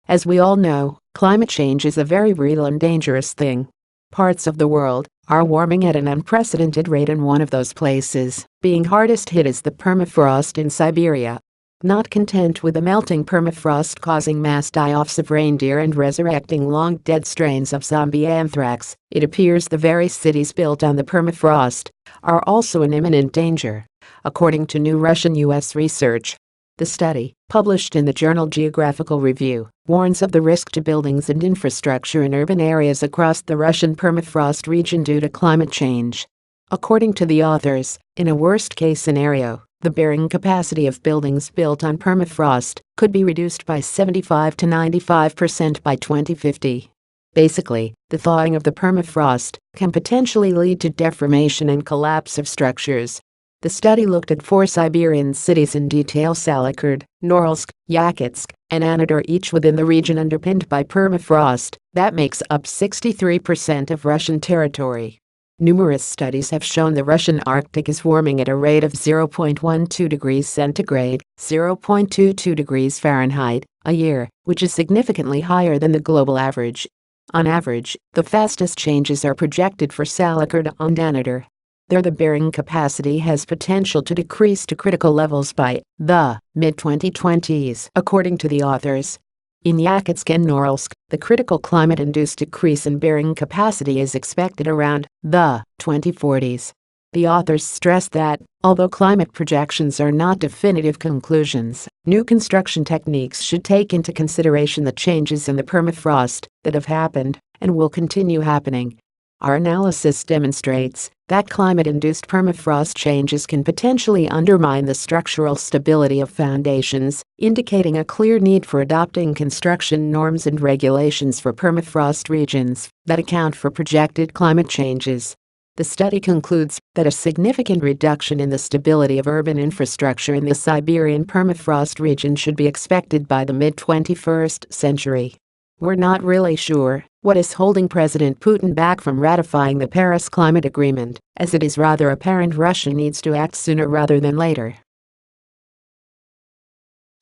As we all know, climate change is a very real and dangerous thing. Parts of the world are warming at an unprecedented rate, and one of those places being hardest hit is the permafrost in Siberia. Not content with the melting permafrost causing mass die-offs of reindeer and resurrecting long-dead strains of zombie anthrax, it appears the very cities built on the permafrost are also in imminent danger, according to new Russian-US research. The study, published in the journal Geographical Review, warns of the risk to buildings and infrastructure in urban areas across the Russian permafrost region due to climate change. According to the authors, in a worst-case scenario, the bearing capacity of buildings built on permafrost could be reduced by 75 to 95% by 2050. Basically, the thawing of the permafrost can potentially lead to deformation and collapse of structures. The study looked at 4 Siberian cities in detail: Salychersk, Norilsk, Yakutsk, and Anadyrsk, each within the region underpinned by permafrost that makes up 63% of Russian territory. Numerous studies have shown the Russian Arctic is warming at a rate of 0.12 degrees centigrade, 0.22 degrees Fahrenheit, a year, which is significantly higher than the global average. On average, the fastest changes are projected for Salychersk and Anadyrsk. There, the bearing capacity has potential to decrease to critical levels by the mid-2020s, according to the authors. In Yakutsk and Norilsk, the critical climate-induced decrease in bearing capacity is expected around the 2040s. The authors stress that, although climate projections are not definitive conclusions, new construction techniques should take into consideration the changes in the permafrost that have happened and will continue happening. Our analysis demonstrates that climate-induced permafrost changes can potentially undermine the structural stability of foundations, indicating a clear need for adopting construction norms and regulations for permafrost regions that account for projected climate changes. The study concludes that a significant reduction in the stability of urban infrastructure in the Siberian permafrost region should be expected by the mid-21st century. We're not really sure what is holding President Putin back from ratifying the Paris Climate Agreement, as it is rather apparent Russia needs to act sooner rather than later.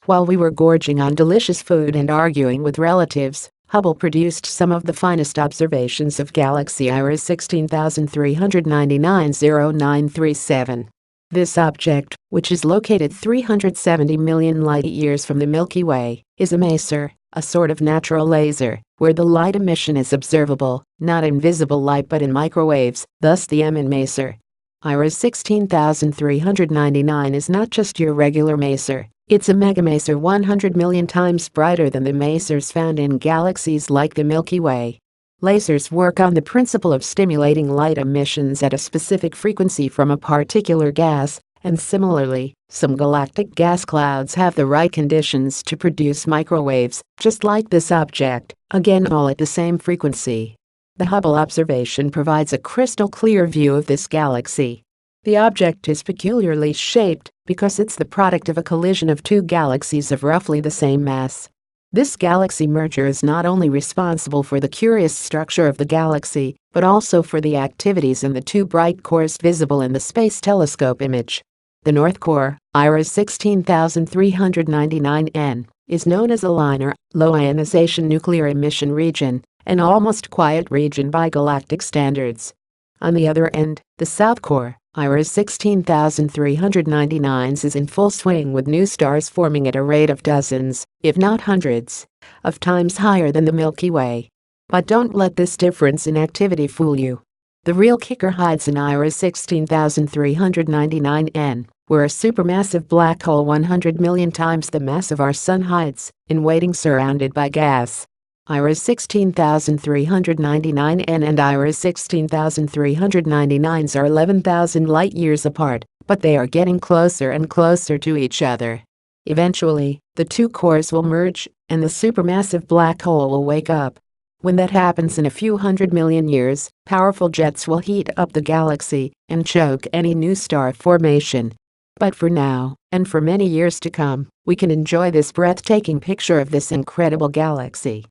While we were gorging on delicious food and arguing with relatives, Hubble produced some of the finest observations of galaxy Iris 163990937. This object, which is located 370 million light-years from the Milky Way, is a maser, a sort of natural laser, where the light emission is observable, not in visible light but in microwaves, thus the M in maser. Iris 16399 is not just your regular maser, it's a megamaser 100 million times brighter than the masers found in galaxies like the Milky Way. Lasers work on the principle of stimulating light emissions at a specific frequency from a particular gas, and similarly, some galactic gas clouds have the right conditions to produce microwaves, just like this object, again all at the same frequency. The Hubble observation provides a crystal clear view of this galaxy. The object is peculiarly shaped because it's the product of a collision of 2 galaxies of roughly the same mass. This galaxy merger is not only responsible for the curious structure of the galaxy, but also for the activities in the 2 bright cores visible in the Space Telescope image. The North Core, Iris 16399N, is known as a LINER, low ionization nuclear emission region, an almost quiet region by galactic standards. On the other end, the South Core, Iris 16399, is in full swing with new stars forming at a rate of dozens, if not hundreds, of times higher than the Milky Way. But don't let this difference in activity fool you. The real kicker hides in Iris 16399N, where a supermassive black hole 100 million times the mass of our Sun hides, in waiting surrounded by gas. Iris 16399N and Iris 16399 are 11,000 light-years apart, but they are getting closer and closer to each other. Eventually, the 2 cores will merge, and the supermassive black hole will wake up. When that happens in a few 100 million years, powerful jets will heat up the galaxy and choke any new star formation. But for now, and for many years to come, we can enjoy this breathtaking picture of this incredible galaxy.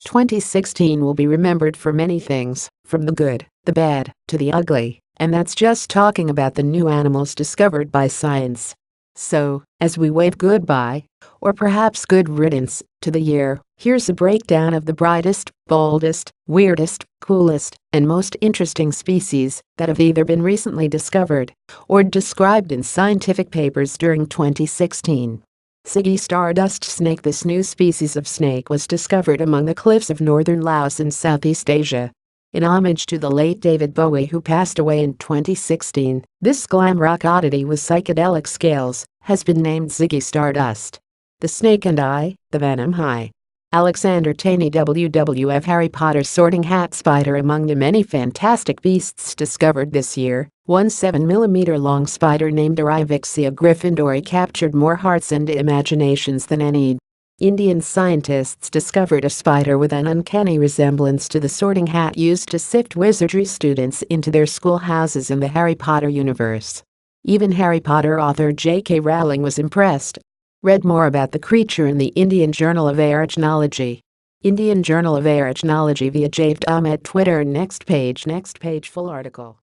2016 will be remembered for many things, from the good, the bad, to the ugly, and that's just talking about the new animals discovered by science. So, as we wave goodbye, or perhaps good riddance, to the year, here's a breakdown of the brightest, boldest, weirdest, coolest, and most interesting species that have either been recently discovered or described in scientific papers during 2016. Ziggy Stardust snake. This new species of snake was discovered among the cliffs of northern Laos in Southeast Asia. In homage to the late David Bowie, who passed away in 2016, this glam rock oddity with psychedelic scales has been named Ziggy Stardust. The Snake and I, the Venom High. Alexander Taney, WWF Harry Potter sorting hat spider. Among the many fantastic beasts discovered this year, one 7mm long spider named Arivixia gryffindori captured more hearts and imaginations than any. Indian scientists discovered a spider with an uncanny resemblance to the sorting hat used to sift wizardry students into their schoolhouses in the Harry Potter universe. Even Harry Potter author J.K. Rowling was impressed. Read more about the creature in the Indian Journal of Arachnology. Indian Journal of Arachnology via Javed Ahmed Twitter. Next page full article.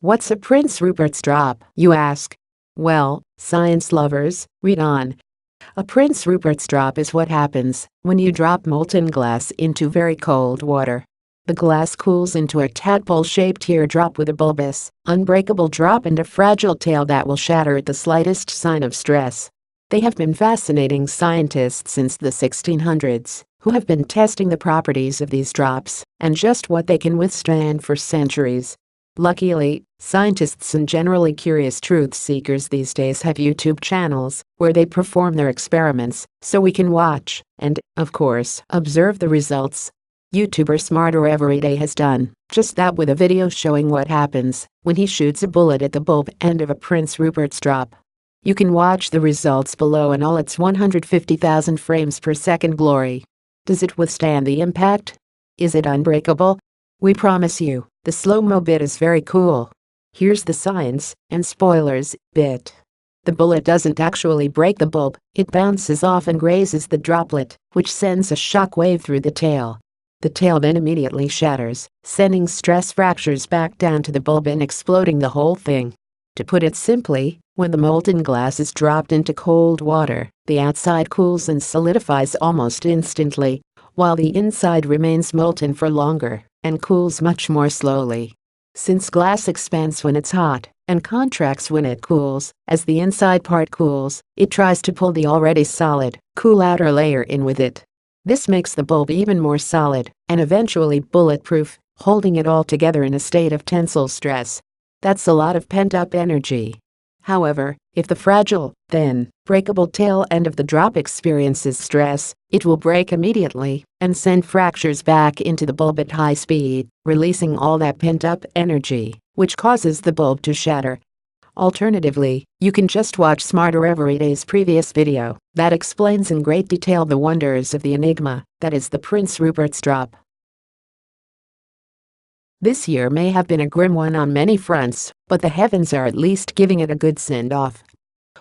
What's a Prince Rupert's drop, you ask? Well, science lovers, read on. A Prince Rupert's drop is what happens when you drop molten glass into very cold water. The glass cools into a tadpole-shaped teardrop with a bulbous, unbreakable drop and a fragile tail that will shatter at the slightest sign of stress. They have been fascinating scientists since the 1600s, who have been testing the properties of these drops and just what they can withstand for centuries. Luckily, scientists and generally curious truth seekers these days have YouTube channels where they perform their experiments, so we can watch and, of course, observe the results. YouTuber Smarter Everyday has done just that with a video showing what happens when he shoots a bullet at the bulb end of a Prince Rupert's drop. You can watch the results below in all its 150,000 frames per second glory. Does it withstand the impact? Is it unbreakable? We promise you, the slow-mo bit is very cool. Here's the science and spoilers bit. The bullet doesn't actually break the bulb, it bounces off and grazes the droplet, which sends a shock wave through the tail. The tail then immediately shatters, sending stress fractures back down to the bulb and exploding the whole thing. To put it simply, when the molten glass is dropped into cold water, the outside cools and solidifies almost instantly, while the inside remains molten for longer and cools much more slowly. Since glass expands when it's hot and contracts when it cools, as the inside part cools, it tries to pull the already solid, cool outer layer in with it. This makes the bulb even more solid and eventually bulletproof, holding it all together in a state of tensile stress. That's a lot of pent-up energy. However, if the fragile, then breakable tail end of the drop experiences stress, it will break immediately and send fractures back into the bulb at high speed, releasing all that pent-up energy, which causes the bulb to shatter. Alternatively, you can just watch Smarter Everyday's previous video that explains in great detail the wonders of the enigma that is the Prince Rupert's drop. This year may have been a grim one on many fronts, but the heavens are at least giving it a good send-off.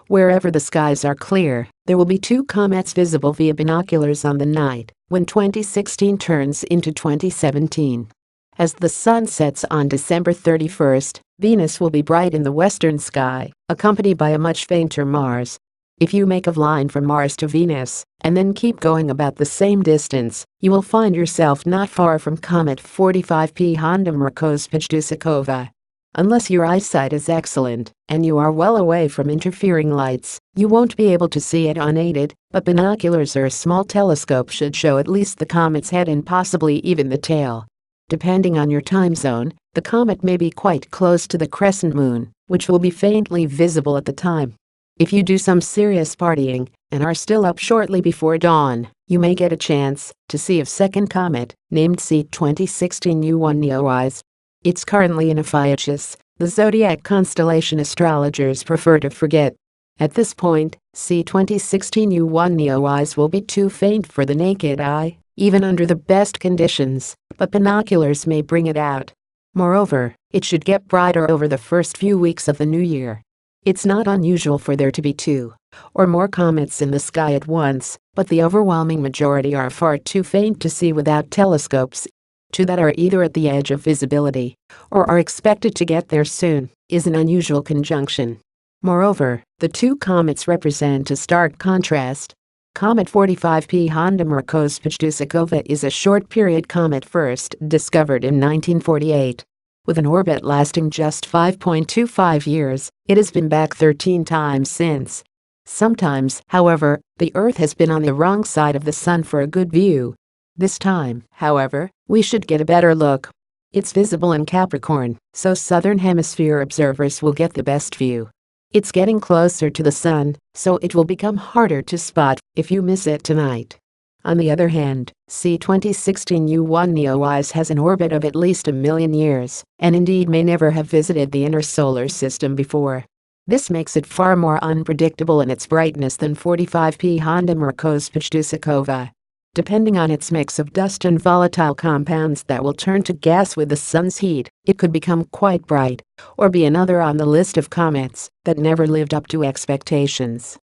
Wherever the skies are clear, there will be two comets visible via binoculars on the night when 2016 turns into 2017. As the sun sets on December 31st, Venus will be bright in the western sky, accompanied by a much fainter Mars. If you make a line from Mars to Venus and then keep going about the same distance, you will find yourself not far from Comet 45P Honda Mrkozpijdusikova. Unless your eyesight is excellent and you are well away from interfering lights, you won't be able to see it unaided, but binoculars or a small telescope should show at least the comet's head and possibly even the tail. Depending on your time zone, the comet may be quite close to the crescent moon, which will be faintly visible at the time. If you do some serious partying and are still up shortly before dawn, you may get a chance to see a second comet named C2016U1 Neowise. It's currently in Ophiuchus, the zodiac constellation astrologers prefer to forget. At this point, C2016U1 Neowise will be too faint for the naked eye, even under the best conditions, but binoculars may bring it out. Moreover, it should get brighter over the first few weeks of the new year. It's not unusual for there to be two or more comets in the sky at once, but the overwhelming majority are far too faint to see without telescopes. Two that are either at the edge of visibility or are expected to get there soon is an unusual conjunction. Moreover, the two comets represent a stark contrast. Comet 45P Unbreakable is a short-period comet first discovered in 1948. With an orbit lasting just 5.25 years, it has been back 13 times since. Sometimes, however, the Earth has been on the wrong side of the Sun for a good view. This time, however, we should get a better look. It's visible in Capricorn, so Southern Hemisphere observers will get the best view. It's getting closer to the Sun, so it will become harder to spot if you miss it tonight. On the other hand, C2016 U1 Neowise has an orbit of at least 1,000,000 years, and indeed may never have visited the inner solar system before. This makes it far more unpredictable in its brightness than 45P Unbreakable. Depending on its mix of dust and volatile compounds that will turn to gas with the sun's heat, it could become quite bright, or be another on the list of comets that never lived up to expectations.